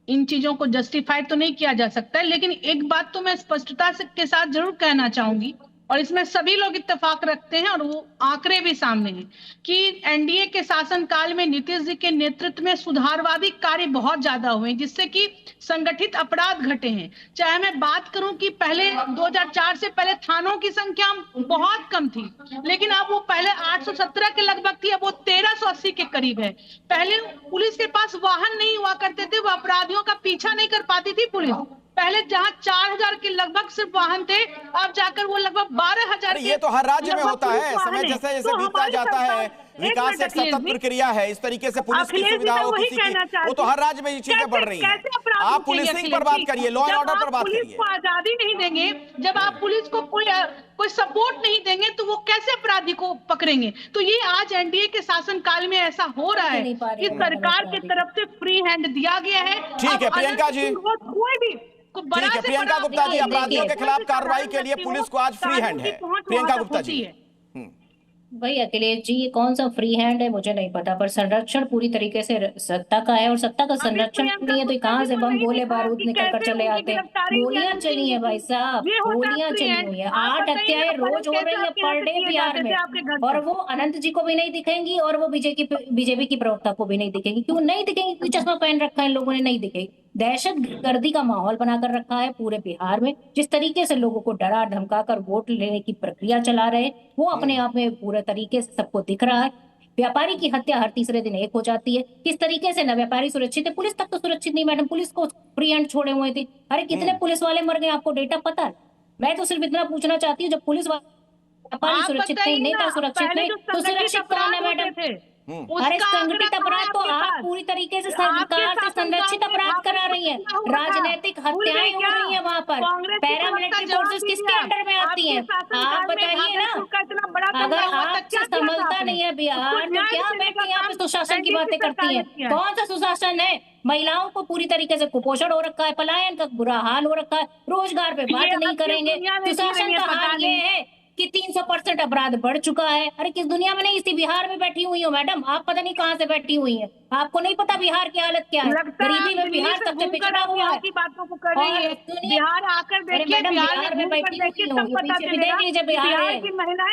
इन चीजों को जस्टिफाई तो नहीं किया जा सकता है। लेकिन एक बात तो मैं स्पष्टता के साथ जरूर कहना चाहूंगी, और इसमें सभी लोग इत्तेफाक रखते हैं और वो आंकड़े भी सामने हैं कि एनडीए के शासनकाल में नीतीश जी के नेतृत्व में सुधारवादी कार्य बहुत ज्यादा हुए, जिससे कि संगठित अपराध घटे हैं। चाहे मैं बात करूं कि पहले 2004 से पहले थानों की संख्या बहुत कम थी, लेकिन अब वो पहले 817 के लगभग थी, अब वो 1380 के करीब है। पहले पुलिस के पास वाहन नहीं हुआ करते थे, वो अपराधियों का पीछा नहीं कर पाती थी पुलिस। पहले जहां 4000 के लगभग सिर्फ वाहन थे, अब जाकर वो लगभग 12000। ये तो हर राज्य में होता है, समय जैसे जैसे बीतता जाता है, विकास एक सतत प्रक्रिया है। इस तरीके से पुलिस की सुविधा हो किसी की, वो तो हर राज्य में ये चीजें बढ़ रही हैं। आप पुलिसिंग पर बात करिए, लॉ एंड ऑर्डर पर बात करिए। पुलिस को आजादी नहीं देंगे, जब आप पुलिस को कोई सपोर्ट नहीं देंगे, तो वो कैसे अपराधी को पकड़ेंगे? तो ये आज एनडीए के शासन काल में ऐसा हो रहा है कि सरकार की तरफ से फ्री हैंड दिया गया है। ठीक है प्रियंका जी, कोई भी ठीक है प्रियंका गुप्ता जी, अपराधियों के खिलाफ कार्रवाई के लिए पुलिस को आज फ्री हैंड है। प्रियंका गुप्ता जी। भाई अखिलेश जी, ये कौन सा फ्री हैंड है मुझे नहीं पता, पर संरक्षण पूरी तरीके से सत्ता का है, और सत्ता का संरक्षण नहीं है तो कहां से बम गोले बारूद निकल कर चले आते हैं? गोलियां चली है भाई साहब, गोलियां चली हुई है। 8 हत्याएं रोज हो रही है पर डे बिहार में, और वो अनंत जी को भी नहीं दिखेंगी और वो बीजेपी की प्रवक्ता को भी नहीं दिखेगी। क्यों नहीं दिखेंगी? क्योंकि चश्मा पहन रखा है लोगों ने, नहीं दिखेगी। दहशत गर्दी का माहौल बनाकर रखा है पूरे बिहार में। जिस तरीके से लोगों को डरा धमका कर वोट लेने की प्रक्रिया चला रहे, वो अपने आप में पूरे तरीके से सबको दिख रहा है। व्यापारी की हत्या हर तीसरे दिन एक हो जाती है। किस तरीके से न व्यापारी सुरक्षित है, पुलिस तक तो सुरक्षित नहीं। मैडम, पुलिस को फ्री हैंड छोड़े हुए थे। अरे कितने पुलिस वाले मर गए, आपको डेटा पता है? मैं तो सिर्फ इतना पूछना चाहती हूँ, जब पुलिस व्यापारी सुरक्षित नहीं, नेता सुरक्षित नहीं, तो सुरक्षित कौन है मैडम? अरे संगठित अपराध तो आप पूरी तरीके से सरकार से संरक्षित अपराध करा रही है। राजनीतिक हत्याएं हो रही है वहाँ पर। पैरामिलिट्री फोर्सेस किसके अंडर में आती हैं? आप बताइए ना। अगर आपसे संभलता नहीं है बिहार, तो क्या बैठे यहाँ पे सुशासन की बातें करती है? कौन सा सुशासन है? महिलाओं को पूरी तरीके से कुपोषण हो रखा है, पलायन का बुरा हाल हो रखा है, रोजगार पे बात नहीं करेंगे। सुशासन का हाल ये है कि 300% अपराध बढ़ चुका है। अरे किस दुनिया में नहीं, इसी बिहार में बैठी हुई हो मैडम, आप पता नहीं कहाँ से बैठी हुई है। आपको नहीं पता बिहार की हालत क्या है? गरीबी में बिहार सबसे पिछड़ा हुआ है। बिहार आकर देखिए, बिहार में बैठी हुई हो, पीछे भी देख लीजिए बिहार है,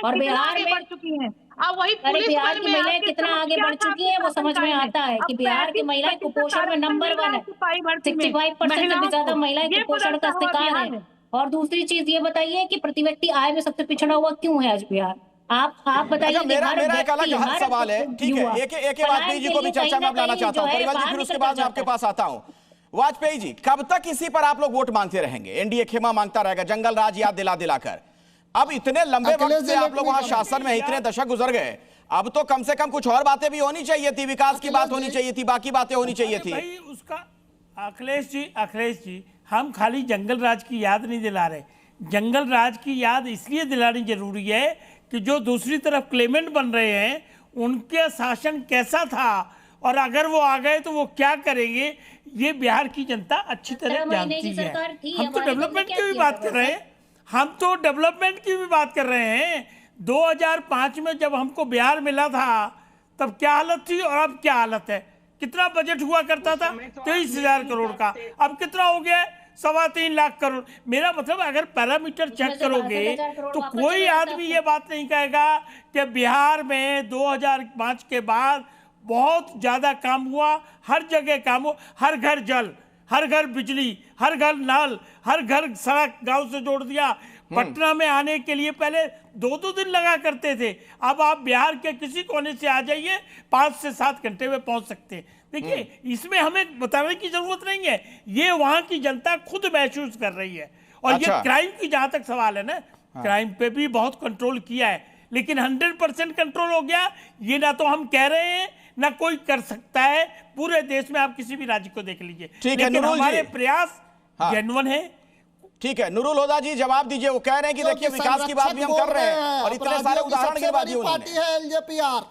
और बिहार में चुकी है। अब वही बिहार की महिलाएं कितना आगे बढ़ चुकी है वो समझ में आता है कि बिहार की महिलाएं कुपोषण में नंबर 1 है। 65% से भी ज्यादा महिलाएं कुपोषण का शिकार है। और दूसरी चीज ये बताइए कि प्रति व्यक्ति आय में सबसे पिछड़ा हुआ क्यों है आज बिहार? आप बताइए। मेरा एक अलग सवाल है, ठीक है, एक वाजपेयी जी को भी चर्चा में लाना चाहता हूँ, परिवार जी, फिर उसके बाद मैं आपके पास आता हूँ। वाजपेयी जी, कब तक इसी पर आप लोग वोट मांगते रहेंगे? एनडीए खेमा मांगता रहेगा, जंगल राज याद दिला दिलाकर। अब इतने लंबे वक्त से आप लोग वहां शासन में, इतने दशक गुजर गए, अब तो कम से कम कुछ और बातें भी होनी चाहिए थी, विकास की बात होनी चाहिए थी, बाकी बातें होनी चाहिए थी। उसका अखिलेश जी हम खाली जंगल राज की याद नहीं दिला रहे, जंगल राज की याद इसलिए दिलानी जरूरी है कि जो दूसरी तरफ क्लेमेंट बन रहे हैं उनके शासन कैसा था और अगर वो आ गए तो वो क्या करेंगे, ये बिहार की जनता अच्छी तरह जानती है। हम तो डेवलपमेंट की भी बात कर रहे हैं, हम तो डेवलपमेंट की भी बात कर रहे हैं। 2005 में जब हमको बिहार मिला था तब क्या हालत थी और अब क्या हालत है। कितना बजट हुआ करता था? 23,000 करोड़ का। अब कितना हो गया? 3.25 लाख करोड़। मेरा मतलब अगर पैरामीटर चेक करोगे तो कोई आदमी ये बात नहीं कहेगा कि बिहार में 2005 के बाद बहुत ज्यादा काम हुआ। हर जगह काम हुआ, हर घर जल, हर घर बिजली, हर घर नल, हर घर सड़क गांव से जोड़ दिया। पटना में आने के लिए पहले 2-2 दिन लगा करते थे, अब आप बिहार के किसी कोने से आ जाइए 5 से 7 घंटे में पहुंच सकते हैं। देखिए, इसमें हमें बताने की जरूरत नहीं है, ये वहां की जनता खुद महसूस कर रही है। और ये क्राइम की जहां तक सवाल है ना, क्राइम पे भी बहुत कंट्रोल किया है, लेकिन 100% कंट्रोल हो गया ये ना तो हम कह रहे हैं ना कोई कर सकता है। पूरे देश में आप किसी भी राज्य को देख लीजिए, लेकिन हमारे प्रयास जेन्युइन है। ठीक है, नुरुल हुदा जी जवाब दीजिए। वो कह रहे हैं कि देखिए विकास की बात भी हम कर रहे हैं और इतने सारे उदाहरण के बाद पार्टी है एलजेपीआर,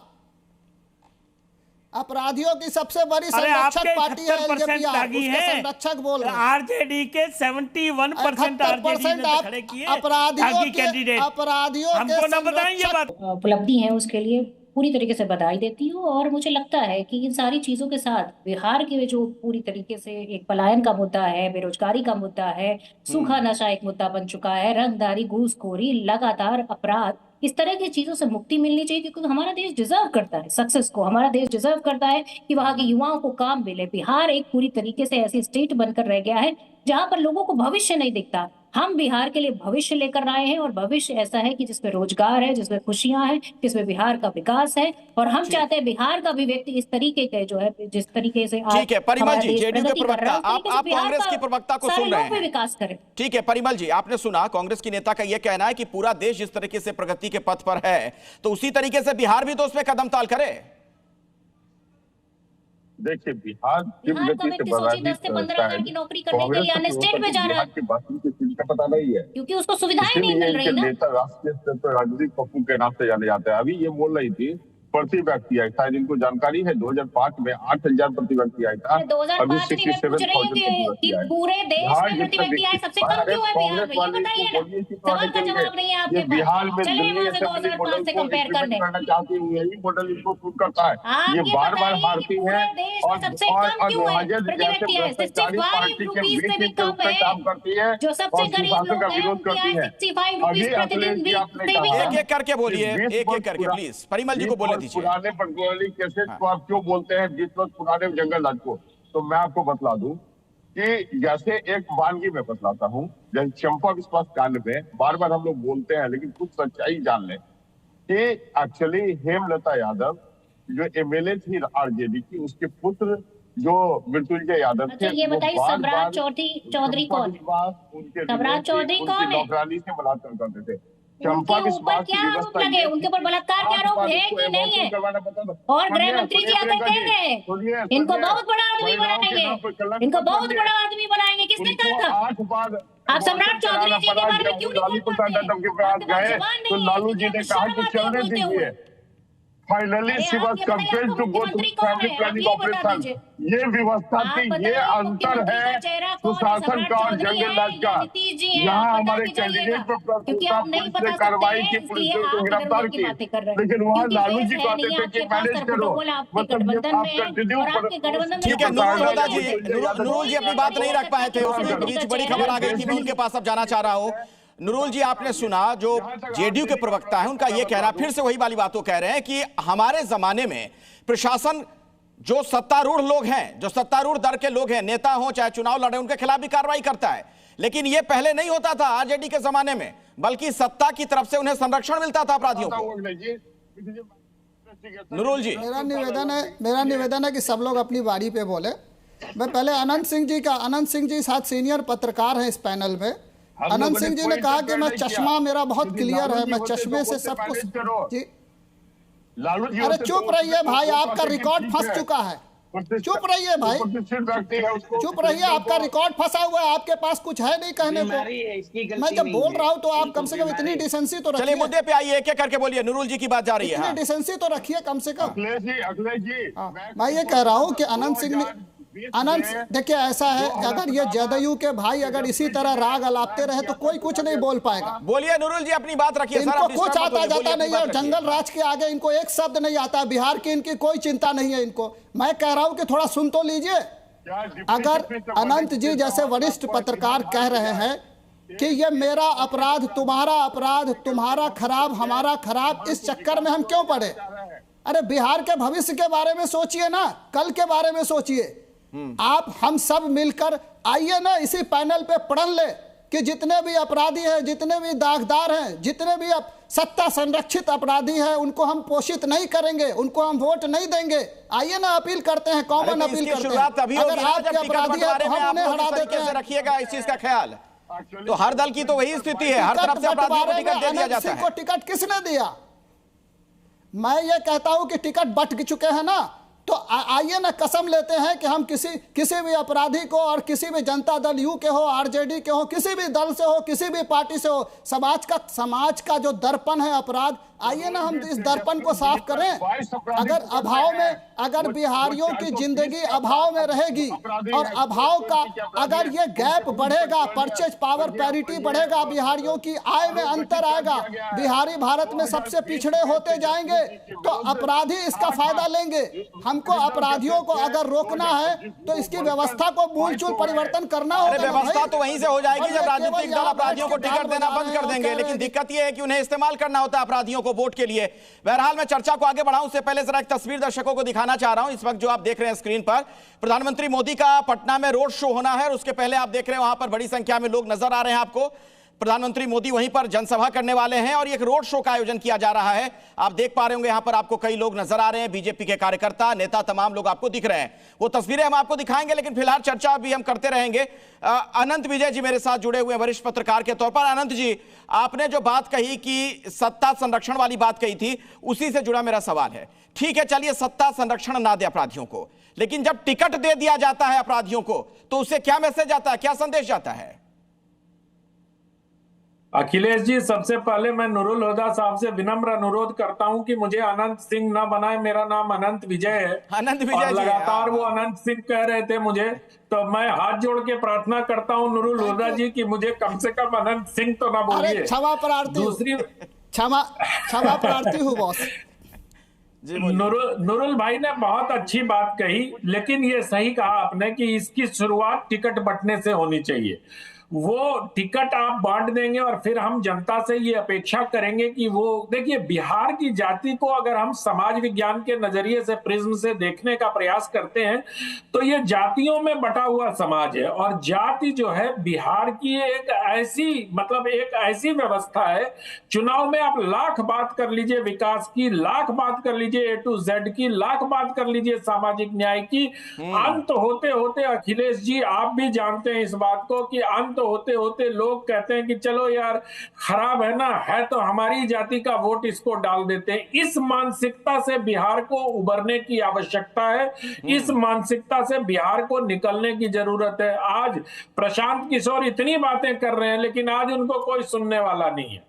अपराधियों की सबसे बड़ी संरक्षक पार्टी है एलजेपीआर, उसके संरक्षक बोल रहे हैं। आरजेडी के 71% आरजेडी ने खड़े किए अपराधियों कैंडिडेट। हमको ना बताएं ये बात। उपलब्धि है उसके लिए पूरी तरीके से बधाई देती हूँ। और मुझे लगता है कि इन सारी चीजों के साथ बिहार के जो पूरी तरीके से एक पलायन का मुद्दा है, बेरोजगारी का मुद्दा है, सूखा नशा एक मुद्दा बन चुका है, रंगदारी, घूसखोरी, लगातार अपराध, इस तरह की चीजों से मुक्ति मिलनी चाहिए, क्योंकि हमारा देश डिजर्व करता है सक्सेस को। हमारा देश डिजर्व करता है कि वहाँ के युवाओं को काम मिले। बिहार एक पूरी तरीके से ऐसी स्टेट बनकर रह गया है जहाँ पर लोगों को भविष्य नहीं दिखता। हम बिहार के लिए भविष्य लेकर आए हैं और भविष्य ऐसा है कि जिसमें रोजगार है, जिसमें खुशियां हैं, जिसमें बिहार का विकास है। और हम चाहते हैं बिहार का भी व्यक्ति इस तरीके के जो है, जिस तरीके से ठीक है परिमल जी, जेडीयू के प्रवक्ता, आप कांग्रेस की प्रवक्ता को सुन रहे हैं, विकास करें। ठीक है परिमल जी, आपने सुना कांग्रेस की नेता का यह कहना है कि पूरा देश जिस तरीके से प्रगति के पथ पर है तो उसी तरीके से बिहार भी तो उसमें कदम ताल करे। देखिए, बिहार जिस गति से 10 से 15 हजार की नौकरी करने के लिए अन्य स्टेट में जा रहा है, का पता नहीं है, क्योंकि उसको सुविधाएं नहीं मिल रही ना। नेता राष्ट्रीय स्तर पर राजनीतिक पप्पू के नाम से जाने जाते हैं। अभी ये बोल रही थी प्रति व्यक्ति आया, शायद इनको जानकारी है 2005 में 8,000 प्रति व्यक्ति आया था। 2005 में पूछ रही हूँ कि पूरे देश में प्रति व्यक्ति आए सबसे कम क्यों है बिहार में, ये बताइए ना। सवाल का जवाब नहीं है आपके पास। बिहार में चलिए वहाँ से 2005 से कंपेयर करने चाहती हूँ, यही मॉडल इनको सूट करता है। ये बार बार हारती है और सबसे कम क्यों है प्रति व्यक्ति आए, 65 रुपीज से भी कम है। काम करती है जो सबसे गरीब लोग हैं उनकी आय 65 रुपीज प्रतिदिन भी। एक एक करके बोलिए, एक एक करके प्लीज परिमल जी को बोलने दीजिए। पुराने पंचकुला केसेस को आप क्यों बोलते हैं 20 वर्ष पुराने जंगल राज को? तो मैं आपको बतला दूं कि जैसे एक वानगी में बतलाता हूं, जैसे चंपा विश्वास कांड में बार बार हम लोग बोलते हैं, लेकिन कुछ सच्चाई जान लें कि एक्चुअली हेमलता यादव जो एमएलए थी आरजेडी की, उसके पुत्र जो मृत्युंजय यादव थे, ये बताइए सम्राट चौधरी कौन है? सम्राट चौधरी कौन है? नौकरानी से बलात्कार करते थे। उनके ऊपर क्या आरोप लगे? उनके ऊपर बलात्कार के आरोप है कि नहीं है? और गृह मंत्री जी आकर कह गए इनको बहुत बड़ा आदमी बनाएंगे, इनको बहुत बड़ा आदमी बनाएंगे। किसने कहा था? आप सम्राट चौधरी जी के बारे में क्यों नहीं बोलते? तो लालू जी ने कहा कि चलने दीजिए। Finally she was compelled to go to family planning operation. ये व्यवस्था थी, ये अंतर है सुशासन का और जंगल राज का। यहाँ हमारे कैंडिडेट पर पुलिस ने कार्रवाई की, पुलिस ने उनको गिरफ्तार की, लेकिन वहाँ लालू जी कहते थे कि मैनेज करो। मतलब आप कंटिन्यू। ठीक है नुरुल हुदा जी, नुरुल जी अपनी बात नहीं रख पाए थे, उसके बीच बड़ी खबर आ गई थी, मैं उनके पास अब जाना चाह रहा हूँ। नुरुल जी, आपने सुना जो जेडीयू के प्रवक्ता हैं उनका यह कहना, फिर से वही वाली बात वो कह रहे हैं कि हमारे जमाने में प्रशासन जो सत्तारूढ़ लोग हैं, जो सत्तारूढ़ दर के लोग हैं, नेता हो चाहे चुनाव लड़े, उनके खिलाफ भी कार्रवाई करता है। लेकिन यह पहले नहीं होता था आरजेडी के जमाने में, बल्कि सत्ता की तरफ से उन्हें संरक्षण मिलता था अपराधियों को। नुरुल जी, मेरा निवेदन है कि सब लोग अपनी बारी पे बोले। मैं पहले अनंत सिंह जी साथ सीनियर पत्रकार हैं इस पैनल में। अनंत सिंह जी ने कहा कि मैं चश्मा मेरा बहुत क्लियर है, मैं चश्मे से सब कुछ। जी लालू जी, अरे चुप रहिए भाई, आपका रिकॉर्ड फंस चुका है। चुप रहिए भाई, चुप रहिए, आपका रिकॉर्ड फंसा हुआ है, आपके पास कुछ है नहीं कहने को। मैं जब बोल रहा हूँ तो आप कम से कम इतनी डिसेंसी तो रखिए। चलिए मुद्दे पे आइए, एक एक करके बोलिए। नूरुल जी की बात जा रही है। इतनी डिसेंसी तो रखिए कम से कम। अखिलेश जी मैं ये कह रहा हूँ कि अनंत सिंह ने, अनंत देखिए ऐसा है कि अगर ये जदयू के भाई अगर इसी तरह राग अलापते रहे तो कोई कुछ नहीं बोल पाएगा। बोलिए नूरुल जी, अपनी बात रखिए। इनको कुछ आता जाता नहीं है और जंगल राज के आगे इनको एक शब्द नहीं आता। बिहार की इनकी कोई चिंता नहीं है इनको। मैं कह रहा हूं कि थोड़ा सुन तो लीजिए। अगर अनंत जी जैसे वरिष्ठ पत्रकार कह रहे हैं कि ये मेरा अपराध, तुम्हारा अपराध, तुम्हारा खराब, हमारा खराब, इस चक्कर में हम क्यों पड़े? अरे बिहार के भविष्य के बारे में सोचिए ना, कल के बारे में सोचिए। आप हम सब मिलकर आइए ना, इसी पैनल पे पढ़ ले कि जितने भी अपराधी हैं, जितने भी दागदार हैं, जितने भी सत्ता संरक्षित अपराधी हैं, उनको हम पोषित नहीं करेंगे, उनको हम वोट नहीं देंगे। आइए ना, अपील करते हैं, कॉमन अपील करते हैं। अगर आपके अपराधी हैं तो हम उन्हें हटा देते हैं। रखिएगा इस चीज का ख्याल। तो हर दल की तो वही स्थिति है, हर तरफ से अपराधियों को टिकट दे दिया जाता है। को टिकट किसने दिया? मैं ये कहता हूं कि टिकट बंट चुके हैं ना, तो आइए ना कसम लेते हैं कि हम किसी भी अपराधी को, और किसी भी जनता दल यू के हो, आरजेडी के हो, किसी भी दल से हो, किसी भी पार्टी से हो, समाज का जो दर्पण है अपराध, आइए ना हम इस दर्पन को साफ करें। अगर अभाव में, अगर बिहारियों की जिंदगी अभाव में रहेगी और अभाव का अगर ये गैप बढ़ेगा, परचेज पावर पैरिटी बढ़ेगा, बिहारियों की आय में अंतर आएगा, बिहारी भारत में सबसे पिछड़े होते जाएंगे, तो अपराधी इसका फायदा लेंगे। हमको अपराधियों को अगर रोकना है तो इसकी व्यवस्था को मूलचूल परिवर्तन करना होगा। व्यवस्था तो वहीं से हो जाएगी जब राजनीतिक दल अपराधियों को टिकट देना बंद कर देंगे। लेकिन दिक्कत यह है कि उन्हें इस्तेमाल करना होता है अपराधियों को वोट के लिए। बहरहाल मैं चर्चा को आगे बढ़ाऊं उससे पहले जरा एक तस्वीर दर्शकों को दिखाना चाह रहा हूं। इस वक्त जो आप देख रहे हैं स्क्रीन पर, प्रधानमंत्री मोदी का पटना में रोड शो होना है और उसके पहले आप देख रहे हैं वहां पर बड़ी संख्या में लोग नजर आ रहे हैं आपको। प्रधानमंत्री मोदी वहीं पर जनसभा करने वाले हैं और एक रोड शो का आयोजन किया जा रहा है। आप देख पा रहे होंगे यहां पर आपको कई लोग नजर आ रहे हैं, बीजेपी के कार्यकर्ता, नेता, तमाम लोग आपको दिख रहे हैं। वो तस्वीरें हम आपको दिखाएंगे, लेकिन फिलहाल चर्चा भी हम करते रहेंगे। अनंत विजय जी मेरे साथ जुड़े हुए वरिष्ठ पत्रकार के तौर पर। अनंत जी, आपने जो बात कही कि सत्ता संरक्षण वाली बात कही थी, उसी से जुड़ा मेरा सवाल है। ठीक है, चलिए सत्ता संरक्षण ना दे अपराधियों को, लेकिन जब टिकट दे दिया जाता है अपराधियों को तो उससे क्या मैसेज आता है, क्या संदेश जाता है? अखिलेश जी, सबसे पहले मैं नूरुल हुदा साहब से विनम्र अनुरोध करता हूं कि मुझे अनंत सिंह ना बनाए। मेरा नाम अनंत विजय है। अनंत विजय और लगातार वो अनंत सिंह कह रहे थे मुझे, तो मैं हाथ जोड़ के प्रार्थना करता हूं नूरुल हुदा जी कि मुझे कम से कम अनंत सिंह तो ना बोलिए। क्षमा प्रार्थी, दूसरी क्षमा प्रार्थी हूँ बॉस। नूरुल भाई ने बहुत अच्छी बात कही, लेकिन ये सही कहा आपने कि इसकी शुरुआत टिकट बंटने से होनी चाहिए। वो टिकट आप बांट देंगे और फिर हम जनता से ये अपेक्षा करेंगे कि वो, देखिए बिहार की जाति को अगर हम समाज विज्ञान के नजरिए से, प्रिज्म से देखने का प्रयास करते हैं तो ये जातियों में बटा हुआ समाज है। और जाति जो है बिहार की एक ऐसी, मतलब एक ऐसी व्यवस्था है, चुनाव में आप लाख बात कर लीजिए विकास की, लाख बात कर लीजिए A to Z की, लाख बात कर लीजिए सामाजिक न्याय की, अंत होते होते, अखिलेश जी आप भी जानते हैं इस बात को, कि अंत होते होते लोग कहते हैं कि चलो यार खराब है ना, है तो हमारी जाति का वोट, इसको डाल देते हैं। इस मानसिकता से बिहार को उबरने की आवश्यकता है, इस मानसिकता से बिहार को निकलने की जरूरत है। आज प्रशांत किशोर इतनी बातें कर रहे हैं लेकिन आज उनको कोई सुनने वाला नहीं है।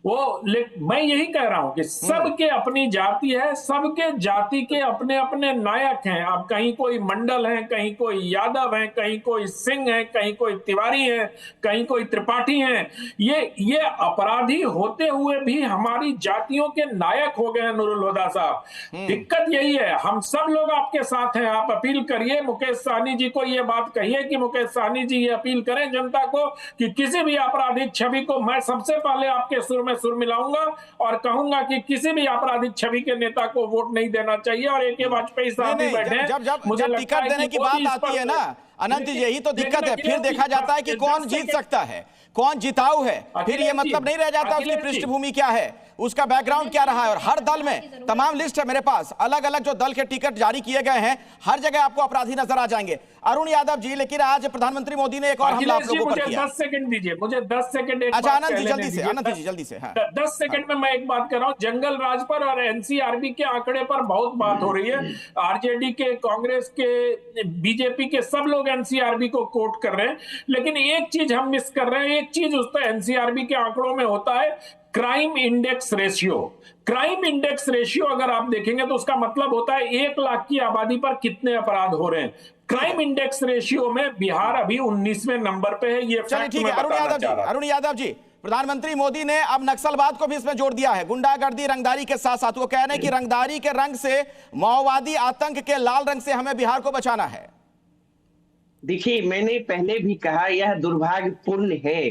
मैं यही कह रहा हूं कि सबके अपनी जाति है, सबके जाति के अपने अपने नायक हैं। अब कहीं कोई मंडल है, कहीं कोई यादव है, कहीं कोई सिंह है, कहीं कोई तिवारी है, कहीं कोई त्रिपाठी है। ये अपराधी होते हुए भी हमारी जातियों के नायक हो गए हैं नूरुल हुदा साहब। दिक्कत यही है, हम सब लोग आपके साथ हैं। आप अपील करिए, मुकेश सहनी जी को ये बात कहिए कि मुकेश सहनी जी ये अपील करें जनता को कि किसी भी आपराधिक छवि को, मैं सबसे पहले आपके सुर में सुर मिलाऊंगा और कहूंगा कि किसी भी आपराधिक छवि के नेता को वोट नहीं देना चाहिए। और AK वाजपेयी साहब भी बैठे हैं, जब टिकट देने की बात आती है ना अनंत जी, यही तो दिक्कत है। फिर देखा जाता है कि कौन जीत सकता है, कौन जिताऊ है। फिर ये मतलब नहीं रह जाता उसकी पृष्ठभूमि क्या है, उसका बैकग्राउंड क्या रहा है। और हर दल में तमाम लिस्ट है मेरे पास, अलग अलग जो दल के टिकट जारी किए गए हैं, हर जगह आपको अपराधी नजर आ जाएंगे। अरुण यादव जी, लेकिन आज प्रधानमंत्री मोदी ने एक और हमला आप लोगों पर किया। 10 सेकंड दीजिए मुझे, 10 सेकंड। अच्छा आनंद जी जल्दी से, आनंद जी जल्दी से। 10 सेकंड में मैं एक बात कर रहा हूं, जंगल राज पर और एनसीआरबी के आंकड़े पर बहुत बात हो रही है। आरजेडी के, कांग्रेस के, बीजेपी के सब लोग एनसीआरबी को कोट कर रहे हैं, लेकिन एक चीज हम मिस कर रहे हैं। एक चीज उसका एनसीआरबी के आंकड़ों में होता है crime index ratio. Crime index ratio अगर आप देखेंगे तो उसका मतलब होता है 1 लाख की आबादी पर कितने अपराध हो रहे हैं। क्राइम इंडेक्स रेशियो में बिहार अभी 19वें नंबर पे है। ये चलिए ठीक है अरुण यादव जी, प्रधानमंत्री मोदी ने अब नक्सलवाद को भी इसमें जोड़ दिया है। गुंडागर्दी, रंगदारी के साथ साथ वो कह रहे हैं कि रंगदारी के रंग से, माओवादी आतंक के लाल रंग से हमें बिहार को बचाना है। देखिए, मैंने पहले भी कहा यह दुर्भाग्यपूर्ण है।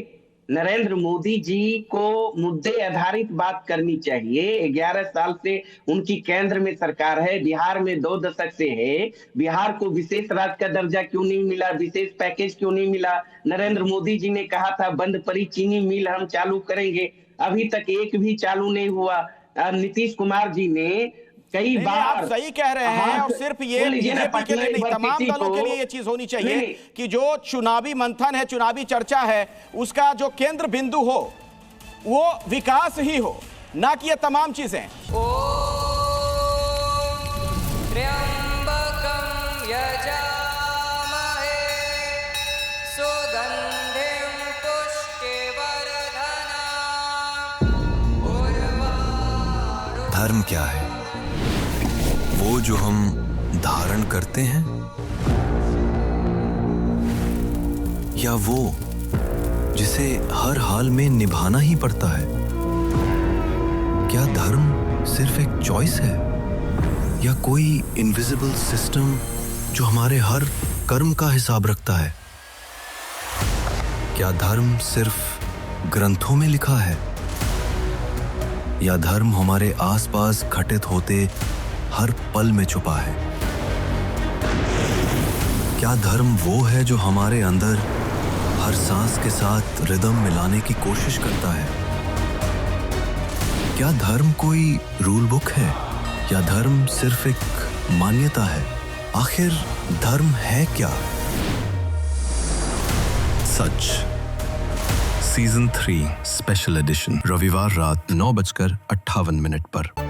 नरेंद्र मोदी जी को मुद्दे आधारित बात करनी चाहिए। 11 साल से उनकी केंद्र में सरकार है, बिहार में 2 दशक से है। बिहार को विशेष राज्य का दर्जा क्यों नहीं मिला, विशेष पैकेज क्यों नहीं मिला? नरेंद्र मोदी जी ने कहा था बंद पड़ी चीनी मिल हम चालू करेंगे, अभी तक एक भी चालू नहीं हुआ। नीतीश कुमार जी ने कई बार, आप सही कह रहे हैं, और सिर्फ ये बीजेपी के लिए नहीं, तमाम दलों के लिए ये चीज होनी चाहिए कि जो चुनावी मंथन है, चुनावी चर्चा है, उसका जो केंद्र बिंदु हो वो विकास ही हो, ना कि ये तमाम चीजें। धर्म क्या है? वो जो हम धारण करते हैं, या वो जिसे हर हाल में निभाना ही पड़ता है? क्या धर्म सिर्फ एक चॉइस है, या कोई इनविजिबल सिस्टम जो हमारे हर कर्म का हिसाब रखता है? क्या धर्म सिर्फ ग्रंथों में लिखा है, या धर्म हमारे आसपास घटित होते हर पल में छुपा है? क्या धर्म वो है जो हमारे अंदर हर सांस के साथ रिदम मिलाने की कोशिश करता है? क्या धर्म कोई रूल बुक है, या धर्म सिर्फ एक मान्यता है? आखिर धर्म है क्या? सच सीजन 3 स्पेशल एडिशन, रविवार रात 9:58 पर।